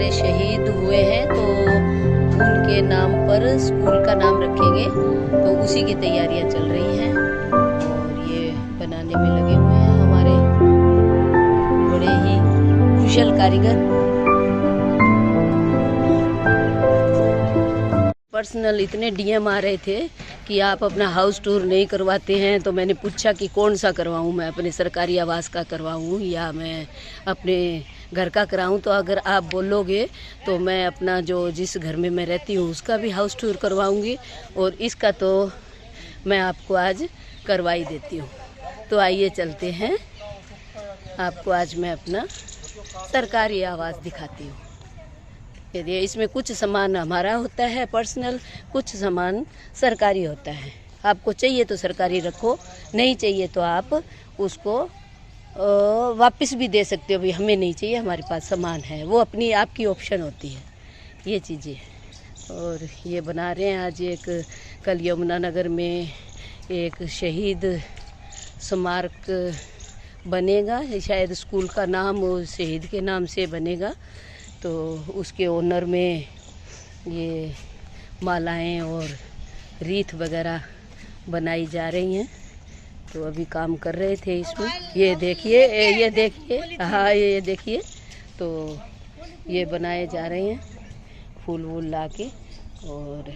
हमारे शहीद हुए हैं तो उनके नाम पर स्कूल का नाम रखेंगे, तो उसी की तैयारियां चल रही हैं और ये बनाने में लगे हुए हैं हमारे बड़े ही कुशल कारीगर। पर्सनल इतने डीएम आ रहे थे कि आप अपना हाउस टूर नहीं करवाते हैं, तो मैंने पूछा कि कौन सा करवाऊं, मैं अपने सरकारी आवास का करवाऊं या मैं अपने घर का कराऊं। तो अगर आप बोलोगे तो मैं अपना जो जिस घर में मैं रहती हूं उसका भी हाउस टूर करवाऊंगी और इसका तो मैं आपको आज करवा ही देती हूँ। तो आइए चलते हैं, आपको आज मैं अपना सरकारी आवास दिखाती हूँ। यदि इसमें कुछ सामान हमारा होता है पर्सनल, कुछ सामान सरकारी होता है। आपको चाहिए तो सरकारी रखो, नहीं चाहिए तो आप उसको वापस भी दे सकते हो, भी हमें नहीं चाहिए, हमारे पास सामान है, वो अपनी आपकी ऑप्शन होती है ये चीज़ें। और ये बना रहे हैं आज एक, कल यमुनानगर में एक शहीद स्मारक बनेगा, शायद स्कूल का नाम शहीद के नाम से बनेगा, तो उसके ओनर में ये मालाएं और रीत वगैरह बनाई जा रही हैं। तो अभी काम कर रहे थे इसमें, ये देखिए, ये देखिए, हाँ ये देखिए, तो ये बनाए जा रहे हैं फूल वूल ला के। और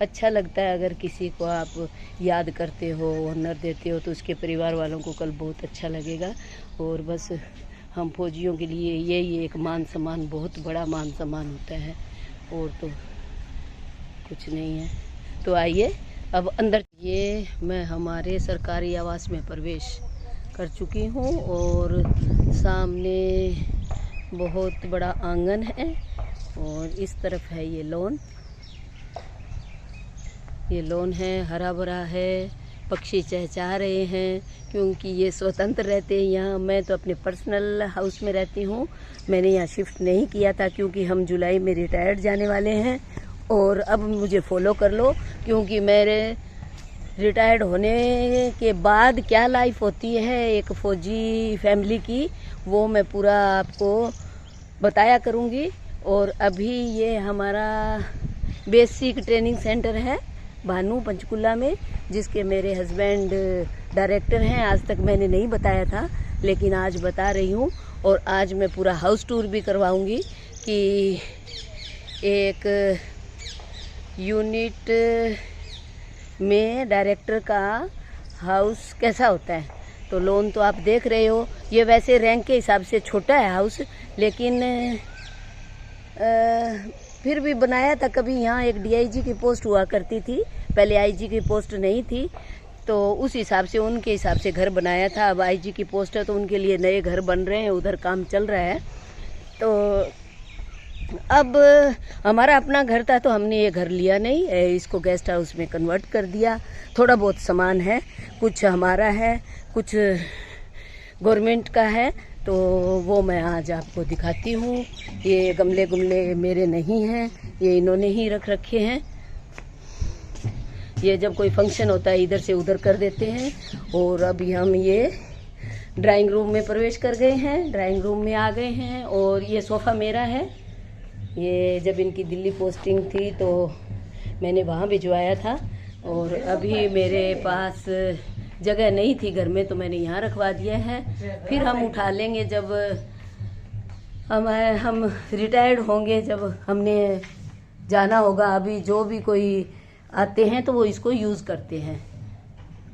अच्छा लगता है अगर किसी को आप याद करते हो, ऑनर देते हो, तो उसके परिवार वालों को कल बहुत अच्छा लगेगा। और बस हम फौजियों के लिए यही एक मान सम्मान, बहुत बड़ा मान सम्मान होता है, और तो कुछ नहीं है। तो आइए अब अंदर। ये मैं हमारे सरकारी आवास में प्रवेश कर चुकी हूँ और सामने बहुत बड़ा आंगन है और इस तरफ है ये लॉन, ये लॉन है, हरा भरा है, पक्षी चहचहा रहे हैं क्योंकि ये स्वतंत्र रहते हैं यहाँ। मैं तो अपने पर्सनल हाउस में रहती हूँ, मैंने यहाँ शिफ्ट नहीं किया था क्योंकि हम जुलाई में रिटायर्ड जाने वाले हैं। और अब मुझे फॉलो कर लो क्योंकि मेरे रिटायर्ड होने के बाद क्या लाइफ होती है एक फ़ौजी फैमिली की, वो मैं पूरा आपको बताया करूँगी। और अभी ये हमारा बेसिक ट्रेनिंग सेंटर है भानु पंचकुला में, जिसके मेरे हस्बैंड डायरेक्टर हैं। आज तक मैंने नहीं बताया था लेकिन आज बता रही हूँ। और आज मैं पूरा हाउस टूर भी करवाऊँगी कि एक यूनिट में डायरेक्टर का हाउस कैसा होता है। तो लोन तो आप देख रहे हो, ये वैसे रैंक के हिसाब से छोटा है हाउस, लेकिन फिर भी बनाया था। कभी यहाँ एक डीआईजी की पोस्ट हुआ करती थी, पहले आईजी की पोस्ट नहीं थी, तो उस हिसाब से उनके हिसाब से घर बनाया था। अब आईजी की पोस्ट है तो उनके लिए नए घर बन रहे हैं, उधर काम चल रहा है। तो अब हमारा अपना घर था तो हमने ये घर लिया नहीं, इसको गेस्ट हाउस में कन्वर्ट कर दिया। थोड़ा बहुत सामान है, कुछ हमारा है, कुछ गवर्नमेंट का है, तो वो मैं आज आपको दिखाती हूँ। ये गमले गुमले मेरे नहीं हैं, ये इन्होंने ही रख रखे हैं। ये जब कोई फंक्शन होता है इधर से उधर कर देते हैं। और अभी हम ये ड्राइंग रूम में प्रवेश कर गए हैं, ड्राइंग रूम में आ गए हैं। और ये सोफ़ा मेरा है, ये जब इनकी दिल्ली पोस्टिंग थी तो मैंने वहाँ भिजवाया था। और अभी मेरे पास जगह नहीं थी घर में तो मैंने यहाँ रखवा दिया है। फिर हम उठा लेंगे जब हम रिटायर्ड होंगे, जब हमने जाना होगा। अभी जो भी कोई आते हैं तो वो इसको यूज़ करते हैं।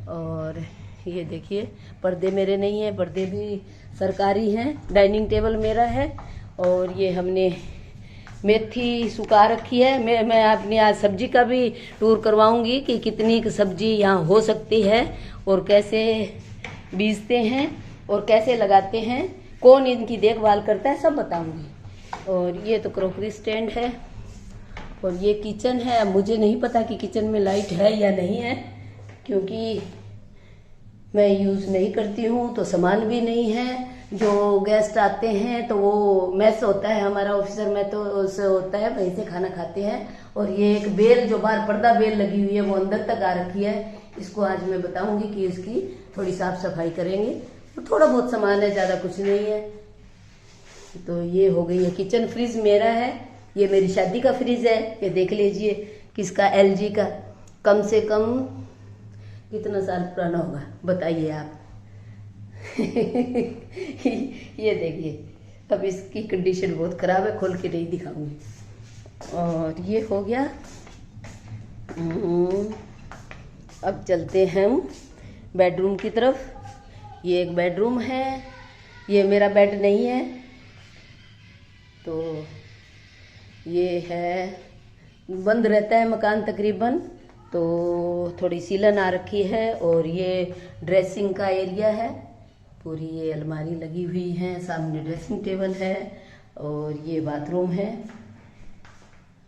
और ये देखिए पर्दे मेरे नहीं हैं, पर्दे भी सरकारी हैं। डाइनिंग टेबल मेरा है। और ये हमने मेथी सुखा रखी है। मैं अपनी आज सब्जी का भी टूर करवाऊंगी कि कितनी सब्जी यहाँ हो सकती है और कैसे बीजते हैं और कैसे लगाते हैं, कौन इनकी देखभाल करता है, सब बताऊंगी। और ये तो क्रॉकरी स्टैंड है और ये किचन है। अब मुझे नहीं पता कि किचन में लाइट है या नहीं है क्योंकि मैं यूज़ नहीं करती हूँ, तो सामान भी नहीं है। जो गेस्ट आते हैं तो वो मैस होता है हमारा ऑफिसर में, तो उससे होता है, वहीं से खाना खाते हैं। और ये एक बेल जो बाहर पर्दा बेल लगी हुई है वो अंदर तक आ रखी है, इसको आज मैं बताऊंगी कि इसकी थोड़ी साफ सफाई करेंगे। तो थोड़ा बहुत सामान है, ज़्यादा कुछ नहीं है। तो ये हो गई है किचन। फ्रिज मेरा है, ये मेरी शादी का फ्रिज है। ये देख लीजिए किसका, LG का। कम से कम कितना साल पुराना होगा बताइए आप। ये देखिए, अब इसकी कंडीशन बहुत ख़राब है, खोल के नहीं दिखाऊंगी। और ये हो गया। अब चलते हैं हम बेडरूम की तरफ। ये एक बेडरूम है, ये मेरा बेड नहीं है, तो ये है, बंद रहता है मकान तकरीबन, तो थोड़ी सीलन आ रखी है। और ये ड्रेसिंग का एरिया है, पूरी ये अलमारी लगी हुई है, सामने ड्रेसिंग टेबल है, और ये बाथरूम है।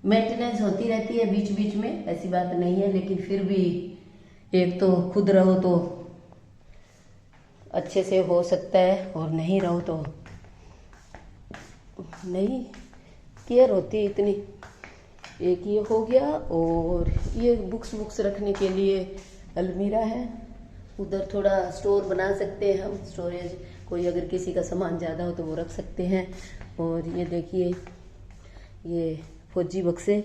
मेंटेनेंस होती रहती है बीच बीच में, ऐसी बात नहीं है, लेकिन फिर भी एक तो खुद रहो तो अच्छे से हो सकता है, और नहीं रहो तो नहीं केयर होती है इतनी। एक ये हो गया, और ये बुक्स रखने के लिए अलमीरा है। उधर थोड़ा स्टोर बना सकते हैं हम, स्टोरेज, कोई अगर किसी का सामान ज़्यादा हो तो वो रख सकते हैं। और ये देखिए, ये फौजी बक्से।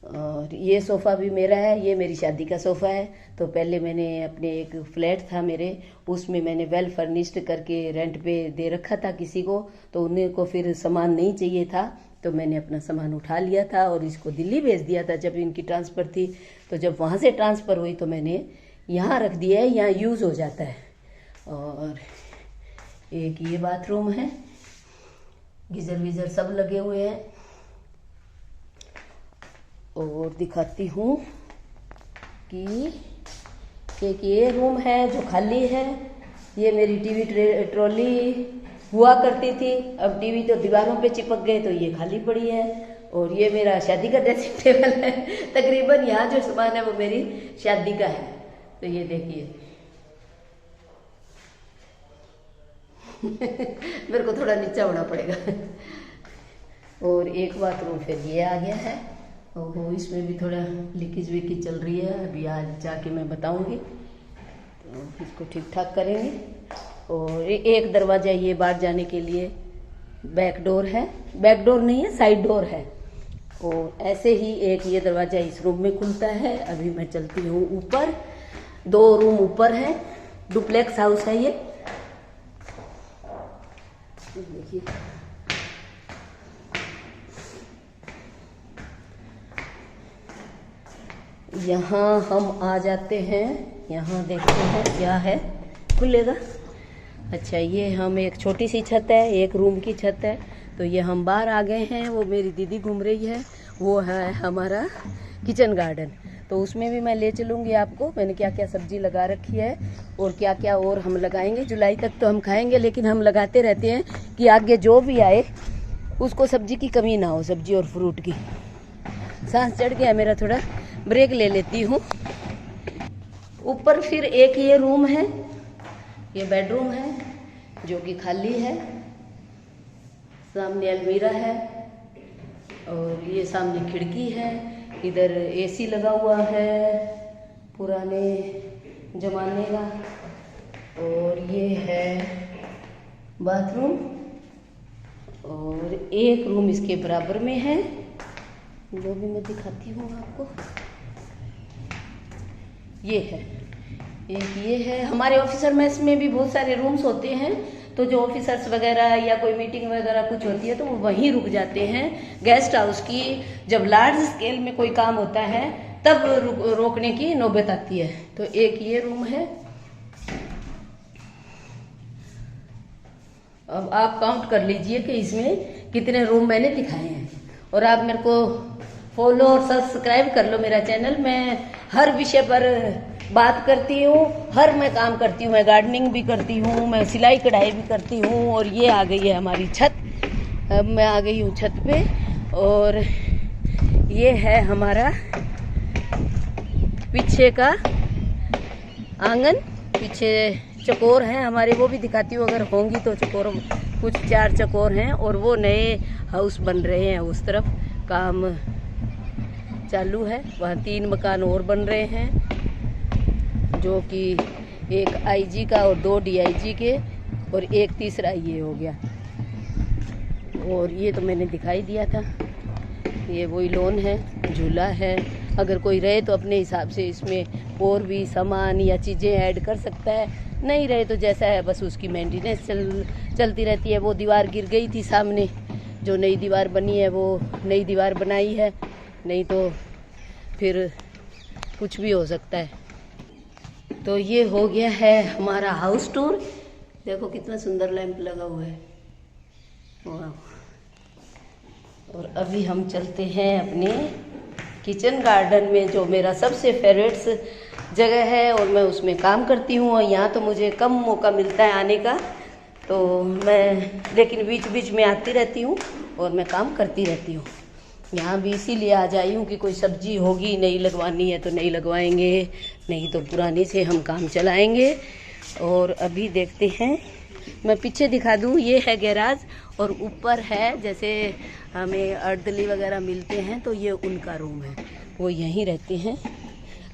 और ये सोफ़ा भी मेरा है, ये मेरी शादी का सोफ़ा है। तो पहले मैंने अपने एक फ्लैट था मेरे, उसमें मैंने वेल फर्निश्ड करके रेंट पे दे रखा था किसी को, तो उन्हें को फिर सामान नहीं चाहिए था, तो मैंने अपना सामान उठा लिया था और इसको दिल्ली भेज दिया था जब इनकी ट्रांसफ़र थी। तो जब वहाँ से ट्रांसफ़र हुई तो मैंने यहाँ रख दिया है, यहाँ यूज़ हो जाता है। और एक ये बाथरूम है, गीज़र वीज़र सब लगे हुए हैं। और दिखाती हूँ कि एक ये रूम है जो खाली है। ये मेरी टीवी ट्रॉली हुआ करती थी, अब टीवी तो दीवारों पे चिपक गए तो ये खाली पड़ी है। और ये मेरा शादी का ड्रेसिंग टेबल है, तकरीबन यहाँ जो सामान है वो मेरी शादी का है। तो ये देखिए मेरे को थोड़ा नीचा होना पड़ेगा। और एक बाथरूम फिर ये आ गया है, और इसमें भी थोड़ा लीकेज विकेज चल रही है, अभी आज जाके मैं बताऊंगी, तो इसको ठीक ठाक करेंगे। और एक दरवाज़ा ये बाहर जाने के लिए बैक डोर है, बैक डोर नहीं है, साइड डोर है। और ऐसे ही एक ये दरवाज़ा इस रूम में खुलता है। अभी मैं चलती हूँ ऊपर, 2 रूम ऊपर है, डुप्लेक्स हाउस है ये। देखिए यहाँ हम आ जाते हैं, यहाँ देखते हैं क्या है, खुलेगा। अच्छा, ये हम एक छोटी सी छत है, एक रूम की छत है, तो ये हम बाहर आ गए हैं। वो मेरी दीदी घूम रही है, वो है हमारा किचन गार्डन, तो उसमें भी मैं ले चलूँगी आपको। मैंने क्या क्या सब्जी लगा रखी है और क्या क्या और हम लगाएंगे। जुलाई तक तो हम खाएंगे, लेकिन हम लगाते रहते हैं कि आगे जो भी आए उसको सब्जी की कमी ना हो, सब्जी और फ्रूट की। सांस चढ़ गया मेरा, थोड़ा ब्रेक ले लेती हूँ। ऊपर फिर एक ये रूम है, ये बेडरूम है जो कि खाली है, सामने अलमीरा है, और ये सामने खिड़की है, इधर AC लगा हुआ है पुराने जमाने का। और ये है बाथरूम, और एक रूम इसके बराबर में है, जो भी मैं दिखाती हूँ आपको। ये है, एक ये है। हमारे ऑफिसर मेस में भी बहुत सारे रूम्स होते हैं, तो जो ऑफिसर्स वगैरह या कोई मीटिंग वगैरह कुछ होती है तो वो वहीं रुक जाते हैं। गेस्ट हाउस की जब लार्ज स्केल में कोई काम होता है तब रोकने की नौबत आती है। तो एक ये रूम है। अब आप काउंट कर लीजिए कि इसमें कितने रूम मैंने दिखाए हैं, और आप मेरे को फॉलो और सब्सक्राइब कर लो मेरा चैनल। मैं हर विषय पर बात करती हूँ, हर मैं काम करती हूँ, मैं गार्डनिंग भी करती हूँ, मैं सिलाई कढ़ाई भी करती हूँ। और ये आ गई है हमारी छत, अब मैं आ गई हूँ छत पे। और ये है हमारा पीछे का आंगन, पीछे चकोर हैं हमारे, वो भी दिखाती हूँ अगर होंगी तो। चकोर कुछ 4 चकोर हैं, और वो नए हाउस बन रहे हैं, उस तरफ काम चालू है। वहाँ 3 मकान और बन रहे हैं, जो कि एक IG का और 2 DIG के, और एक तीसरा ये हो गया। और ये तो मैंने दिखाई दिया था, ये वही लोन है, झूला है। अगर कोई रहे तो अपने हिसाब से इसमें और भी सामान या चीज़ें ऐड कर सकता है, नहीं रहे तो जैसा है बस उसकी मेंटेनेंस चलती रहती है। वो दीवार गिर गई थी सामने, जो नई दीवार बनी है वो नई दीवार बनाई है, नहीं तो फिर कुछ भी हो सकता है। तो ये हो गया है हमारा हाउस टूर। देखो कितना सुंदर लैंप लगा हुआ है, वाह। और अभी हम चलते हैं अपने किचन गार्डन में, जो मेरा सबसे फेवरेट जगह है और मैं उसमें काम करती हूँ। और यहाँ तो मुझे कम मौका मिलता है आने का, तो मैं लेकिन बीच बीच में आती रहती हूँ और मैं काम करती रहती हूँ। यहाँ भी इसीलिए आ जाई हूँ कि कोई सब्जी होगी नहीं लगवानी है तो नहीं लगवाएंगे, नहीं तो पुराने से हम काम चलाएंगे। और अभी देखते हैं, मैं पीछे दिखा दूँ, ये है गैराज और ऊपर है जैसे हमें अर्दली वगैरह मिलते हैं तो ये उनका रूम है, वो यहीं रहते हैं।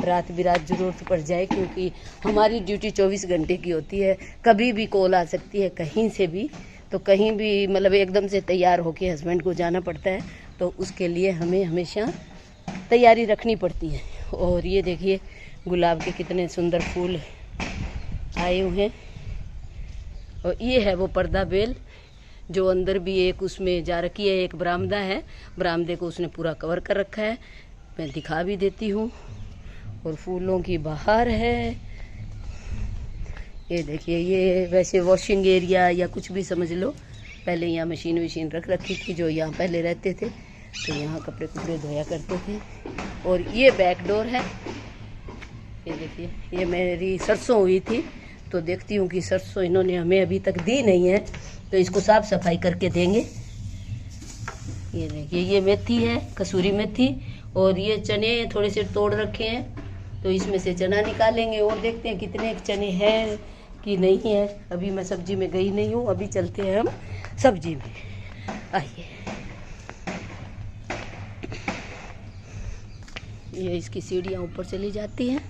रात बिरात ज़रूरत पड़ जाए, क्योंकि हमारी ड्यूटी 24 घंटे की होती है, कभी भी कॉल आ सकती है कहीं से भी, तो कहीं भी मतलब एकदम से तैयार होके हस्बैंड को जाना पड़ता है, तो उसके लिए हमें हमेशा तैयारी रखनी पड़ती है। और ये देखिए गुलाब के कितने सुंदर फूल आए हुए हैं। और ये है वो पर्दा बेल, जो अंदर भी एक उसमें जा रखी है, एक बरामदा है, बरामदे को उसने पूरा कवर कर रखा है, मैं दिखा भी देती हूँ। और फूलों की बहार है, ये देखिए। ये वैसे वॉशिंग एरिया या कुछ भी समझ लो, पहले यहाँ मशीन वशीन रख रखी थी, जो यहाँ पहले रहते थे तो यहाँ कपड़े कपड़े धोया करते थे। और ये बैक डोर है, ये देखिए। ये मेरी सरसों हुई थी, तो देखती हूँ कि सरसों इन्होंने हमें अभी तक दी नहीं है, तो इसको साफ सफाई करके देंगे। ये देखिए, ये मेथी है, कसूरी मेथी। और ये चने थोड़े से तोड़ रखे हैं, तो इसमें से चना निकालेंगे और देखते हैं कितने चने हैं कि नहीं है। अभी मैं सब्जी में गई नहीं हूँ, अभी चलते हैं हम सब्जी में, आइए। ये इसकी सीढ़ियाँ ऊपर चली जाती हैं।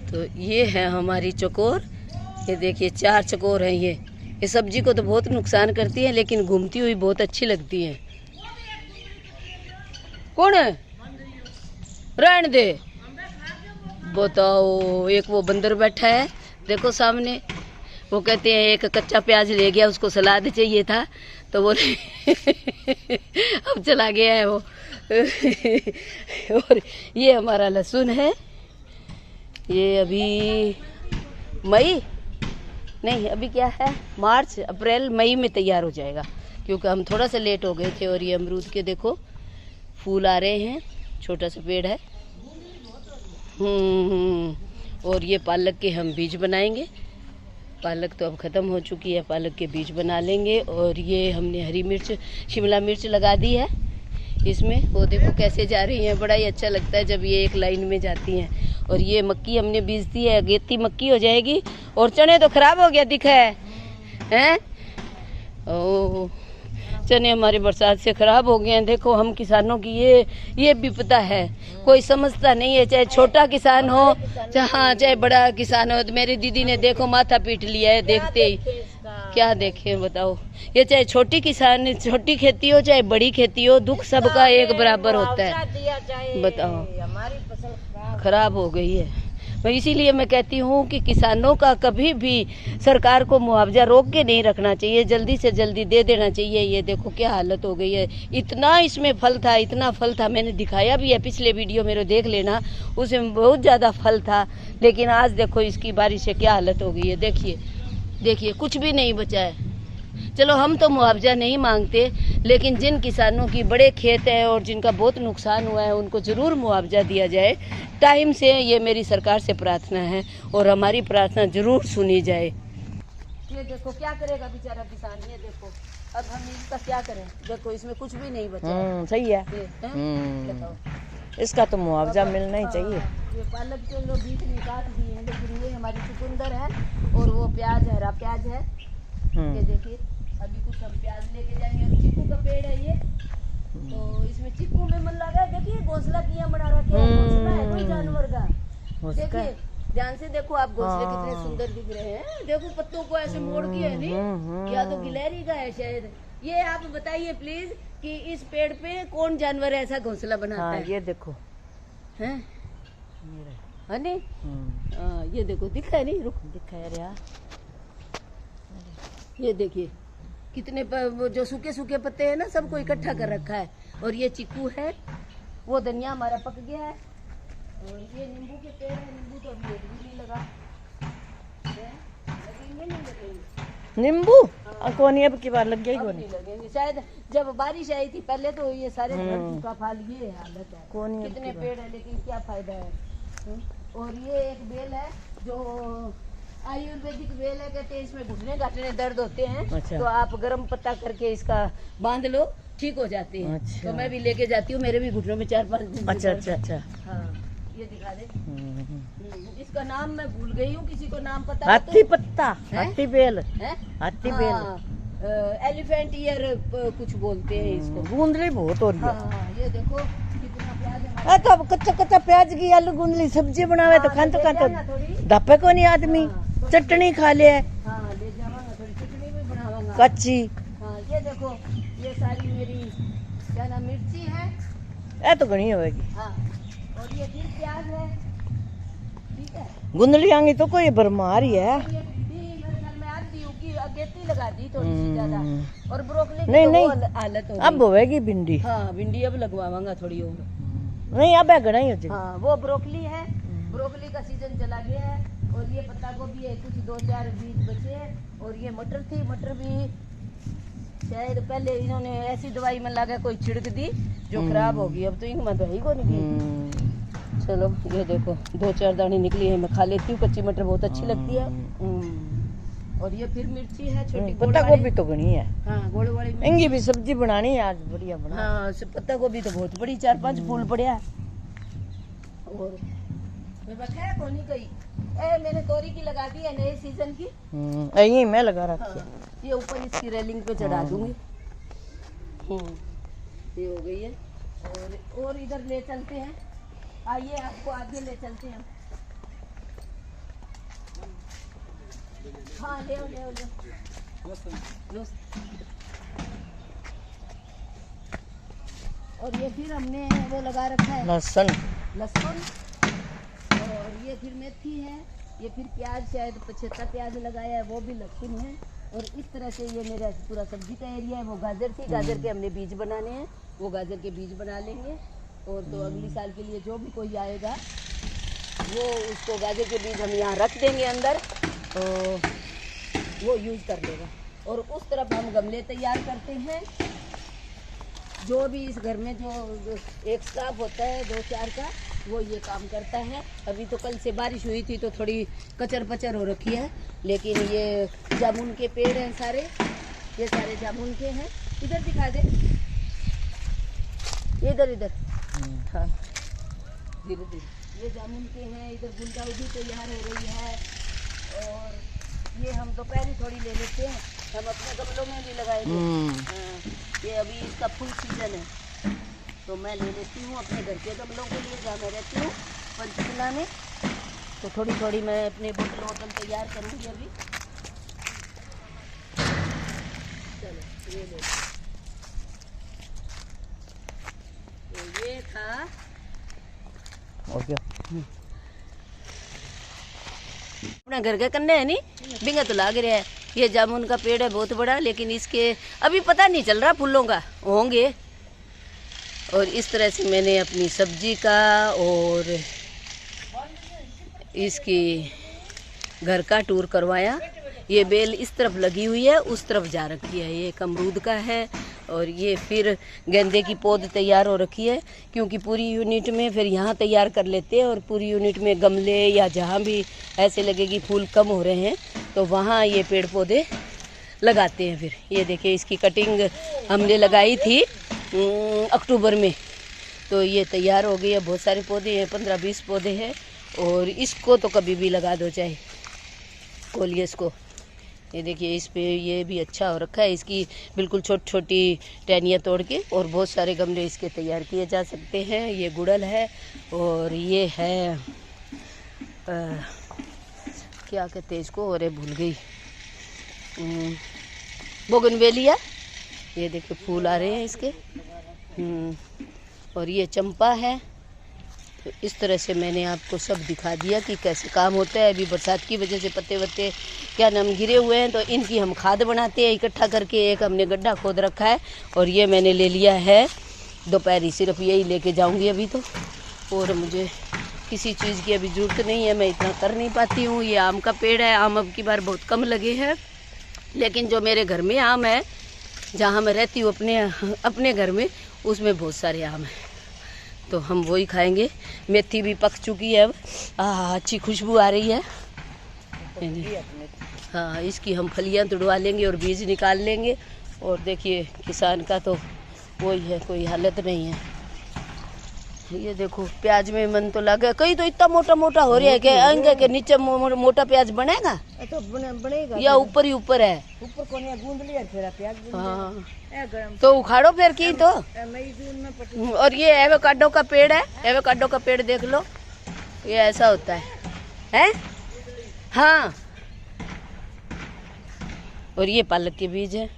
तो ये है हमारी चकोर, ये देखिए 4 चकोर हैं। ये सब्जी को तो बहुत नुकसान करती है, लेकिन घूमती हुई बहुत अच्छी लगती है। कौन है? रहने दे, बताओ। एक वो बंदर बैठा है, देखो सामने, वो कहते हैं एक कच्चा प्याज ले गया, उसको सलाद चाहिए था, तो बोले अब चला गया है वो। और ये हमारा लहसुन है, ये अभी मई नहीं, अभी क्या है, मार्च अप्रैल मई में तैयार हो जाएगा, क्योंकि हम थोड़ा सा लेट हो गए थे। और ये अमरूद के देखो फूल आ रहे हैं, छोटा सा पेड़ है। और ये पालक के हम बीज बनाएंगे, पालक तो अब ख़त्म हो चुकी है, पालक के बीज बना लेंगे। और ये हमने हरी मिर्च, शिमला मिर्च लगा दी है इसमें, वो देखो कैसे जा रही हैं, बड़ा ही अच्छा लगता है जब ये एक लाइन में जाती हैं। और ये मक्की हमने बीज दी है, अगेती मक्की हो जाएगी। और चने तो खराब हो गया दिखा है? ओह, चने हमारे बरसात से खराब हो गए हैं। देखो हम किसानों की ये विपदा है, कोई समझता नहीं है, चाहे छोटा किसान हो चाहे बड़ा किसान हो। तो मेरी दीदी ने देखो माथा पीट लिया है देखते ही, क्या देखे बताओ। ये चाहे छोटी किसान, छोटी खेती हो चाहे बड़ी खेती हो, दुख सबका एक बराबर होता है। बताओ, हमारी फसल खराब हो गई है। तो इसीलिए मैं कहती हूँ कि किसानों का कभी भी सरकार को मुआवजा रोक के नहीं रखना चाहिए, जल्दी से जल्दी दे देना चाहिए। ये देखो क्या हालत हो गई है, इतना इसमें फल था, इतना फल था, मैंने दिखाया भी है पिछले वीडियो मेरे देख लेना, उसमें बहुत ज़्यादा फल था। लेकिन आज देखो इसकी बारिश से क्या हालत हो गई है, देखिए कुछ भी नहीं बचा है। चलो हम तो मुआवजा नहीं मांगते, लेकिन जिन किसानों की बड़े खेत हैं और जिनका बहुत नुकसान हुआ है, उनको ज़रूर मुआवजा दिया जाए टाइम से। ये मेरी सरकार से प्रार्थना है और हमारी प्रार्थना ज़रूर सुनी जाए। ये देखो क्या करेगा बेचारा किसान, ये देखो अब हम इसका क्या करें। देखो इसमें कुछ भी नहीं बचा। सही है, बताओ, इसका तो मुआवजा मिलना ही चाहिए। ये पालक के लोग बीच में काट दिए हैं, लेकिन ये हमारी चुकंदर है और वो प्याज, हरा प्याज है। ये देखिए अभी कुछ हम प्याज लेके जाएंगे। और चीकू का पेड़ है ये, तो इसमें चीकू में मन लगा है। देखिए घोंसला किया बना रखा है, घोंसला है कोई जानवर का। देखिए ध्यान से देखो आप, घोंसले कितने सुंदर दिख रहे हैं। देखो पत्तों को ऐसे मोड़ के है नहीं, या तो गिलहरी का है शायद। ये आप बताइए प्लीज कि इस पेड़ पे कौन जानवर ऐसा घोंसला बनाता है? ये देखो है नहीं? ये देखो दिख रहा है नहीं, रुक दिखा रहा। ये देखिए कितने वो जो सूखे सूखे पत्ते हैं ना, सबको इकट्ठा कर रखा है। और ये चीकू है, वो धनिया हमारा पक गया है, और ये नींबू के पेड़ है। नींबू तो अभी एक भी नहीं लगा, लगेंगे नहीं लगेंगे नींबू कौन अब की बार लग गई? कौन नहीं लगेंगे शायद, जब बारिश आई थी पहले तो ये सारे झड़ चुका फल। ये हालत है, कौन कितने पेड़ है लेकिन क्या फायदा है। और ये एक बेल है जो आयुर्वेदिक बेल है, कहते हैं इसमें घुटने घाटने दर्द होते हैं। अच्छा। तो आप गर्म पत्ता करके इसका बांध लो, ठीक हो जाते हैं। अच्छा। तो मैं भी लेके जाती हूँ, मेरे भी घुटनों में 4-5 दिन। अच्छा। हाँ, ये दिखा दे। इसका नाम मैं भूल गई हूँ, किसी को नाम पता? हाथी पत्ता, हाथी बेल, है, हाथी बेल, एलिफेंट ईयर कुछ बोलते हैं इसको। गूंदली बहुत हो रही है। हाँ, ये देखो कितना प्याज है। तो अब कच्चा प्याज की आलू गूंदली सब्जी बनावे तो खान तो धप्पे को नहीं आदमी, चटनी खा ले। हाँ, ले जाऊंगा, थोड़ी चटनी भी बनाऊंगा कच्ची। हाँ, ये देखो ये सारी मेरी क्या नाम मिर्ची है। ये तो घनी होगी। हाँ, और ये फिर प्याज है, ठीक है। गुंदली आंगी तो कोई भरमार ही है। ये भी मेरे घर में आती हूँ कि अगेती लगा दी थोड़ी सी ज्यादा। और ब्रोकली की नहीं, तो नहीं। वो हालत हो अब होगी भिंडी। हाँ, भिंडी अब लगवाऊंगा थोड़ी और। नहीं अब है घना ही हो जाएगी। हाँ, वो ब्रोकली है, ब्रोकली का सीजन चला गया है। और ये पत्ता गोभी है, कुछ 2-4 बीज बचे हैं। और ये मटर थी, मटर भी शायद पहले इन्होंने ऐसी दवाई में लगा कोई छिड़क दी जो खराब होगी। अब तो इनमें दवाई को नहीं। चलो ये देखो 2-4 दाने निकली है, मैं खा लेती हूँ। कच्ची मटर बहुत अच्छी लगती है। और ये फिर मिर्ची है छोटी, पत्ता गोभी तो घनी है। हाँ, गोल वाली इंगी भी सब्जी बनानी है आज, बढ़िया बना। हाँ, पत्ता गोभी तो बहुत बड़ी, 4-5 फूल पड़िया। और मैं बखाया कोनी गई, मैंने तोरी की लगा दी है नए सीजन की। यही मैं लगा रखी है। ये ऊपर इसकी रेलिंग पे चढ़ा दूंगी। ये हो गई है। और इधर ले चलते हैं, आइए आपको आगे ले चलते हैं। हाँ, ले और ये फिर हमने वो लगा रखा है लहसुन। और ये फिर मेथी है, ये फिर प्याज, शायद 75 प्याज लगाया है, वो भी लहसुन है। और इस तरह से ये मेरा पूरा सब्जी का एरिया है। वो गाजर थी, गाजर के हमने बीज बनाने हैं, वो गाजर के बीज बना लेंगे। और तो अगली साल के लिए जो भी कोई आएगा वो उसको गाजर के बीज हम यहाँ रख देंगे अंदर, तो वो यूज़ कर लेगा। और उस तरफ हम गमले तैयार करते हैं। जो भी इस घर में जो एक स्टाफ होता है 2-4 का, वो ये काम करता है। अभी तो कल से बारिश हुई थी तो थोड़ी कचर पचर हो रखी है, लेकिन ये जामुन के पेड़ हैं सारे, ये सारे जामुन के हैं। इधर दिखा दे, इधर हाँ, धीरे धीरे। ये जामुन के हैं, इधर गुलदाउदी तैयार हो रही है। और ये हम दोपहर थोड़ी ले लेते हैं, हम अपने गमलों में भी लगाएंगे। ये अभी इसका फुल सीजन है, तो मैं ले लेती हूँ अपने घर के गमलों के लिए, जहाँ मैं रहती हूँ पंचकुला में। तो थोड़ी थोड़ी मैं अपने बोतल तैयार करूँगी अभी। चलो ये ले, तो ये था हो गया। अपना घर का करने है नहीं, बिंगा तो लाग रहा है। ये जामुन का पेड़ है बहुत बड़ा, लेकिन इसके अभी पता नहीं चल रहा फूलों का होंगे। और इस तरह से मैंने अपनी सब्जी का और इसकी घर का टूर करवाया। ये बेल इस तरफ लगी हुई है, उस तरफ जा रखी है। ये एक अमरूद का है। और ये फिर गेंदे की पौध तैयार हो रखी है, क्योंकि पूरी यूनिट में फिर यहाँ तैयार कर लेते हैं। और पूरी यूनिट में गमले या जहाँ भी ऐसे लगे कि फूल कम हो रहे हैं तो वहाँ ये पेड़ पौधे लगाते हैं। फिर ये देखिए इसकी कटिंग हमने लगाई थी अक्टूबर में, तो ये तैयार हो गई है। बहुत सारे पौधे हैं, 15-20 पौधे हैं। और इसको तो कभी भी लगा दो, चाहे कोलियस को। ये देखिए इस पे ये भी अच्छा हो रखा है। इसकी बिल्कुल छोटी छोटी टहनियाँ तोड़ के और बहुत सारे गमले इसके तैयार किए जा सकते हैं। ये गुड़हल है और ये है क्या कहते हैं इसको, और भूल गई, बोगनवेलिया। ये देखो फूल आ रहे हैं इसके। और ये चंपा है। तो इस तरह से मैंने आपको सब दिखा दिया कि कैसे काम होता है। अभी बरसात की वजह से पत्ते वत्ते क्या नाम गिरे हुए हैं, तो इनकी हम खाद बनाते हैं इकट्ठा करके। एक हमने गड्ढा खोद रखा है और ये मैंने ले लिया है दोपहरी, सिर्फ यही लेके जाऊंगी अभी तो। और मुझे किसी चीज़ की अभी ज़रूरत नहीं है, मैं इतना कर नहीं पाती हूँ। ये आम का पेड़ है, आम अब की बार बहुत कम लगे हैं, लेकिन जो मेरे घर में आम है, जहाँ मैं रहती हूँ अपने घर में, उसमें बहुत सारे आम हैं, तो हम वही खाएंगे। मेथी भी पक चुकी है अब, अच्छी खुशबू आ रही है। हाँ, इसकी हम फलियाँ तुड़वा लेंगे और बीज निकाल लेंगे। और देखिए किसान का तो वही है, कोई हालत नहीं है। ये देखो प्याज में मन तो लगा, कहीं तो इतना मोटा मोटा हो रहा है कि अंगे के नीचे मोटा प्याज बनेगा, तो बनेगा या ऊपर ही ऊपर है, ऊपर कोने गूंद लिया फिर प्याज। हाँ गरम तो उखाड़ो फिर की तो। मई जून में पटी। और ये एवोकाडो का पेड़ है, एवोकाडो का पेड़ देख लो, ये ऐसा होता है? हाँ। और ये पालक के बीज है,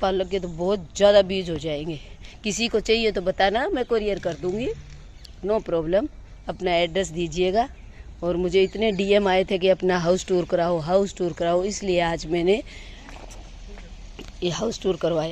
पालक के तो बहुत ज़्यादा बीज हो जाएंगे। किसी को चाहिए तो बताना, मैं कुरियर कर दूंगी, नो प्रॉब्लम। अपना एड्रेस दीजिएगा। और मुझे इतने डीएम आए थे कि अपना हाउस टूर कराओ, हाउस टूर कराओ, इसलिए आज मैंने ये हाउस टूर करवाया।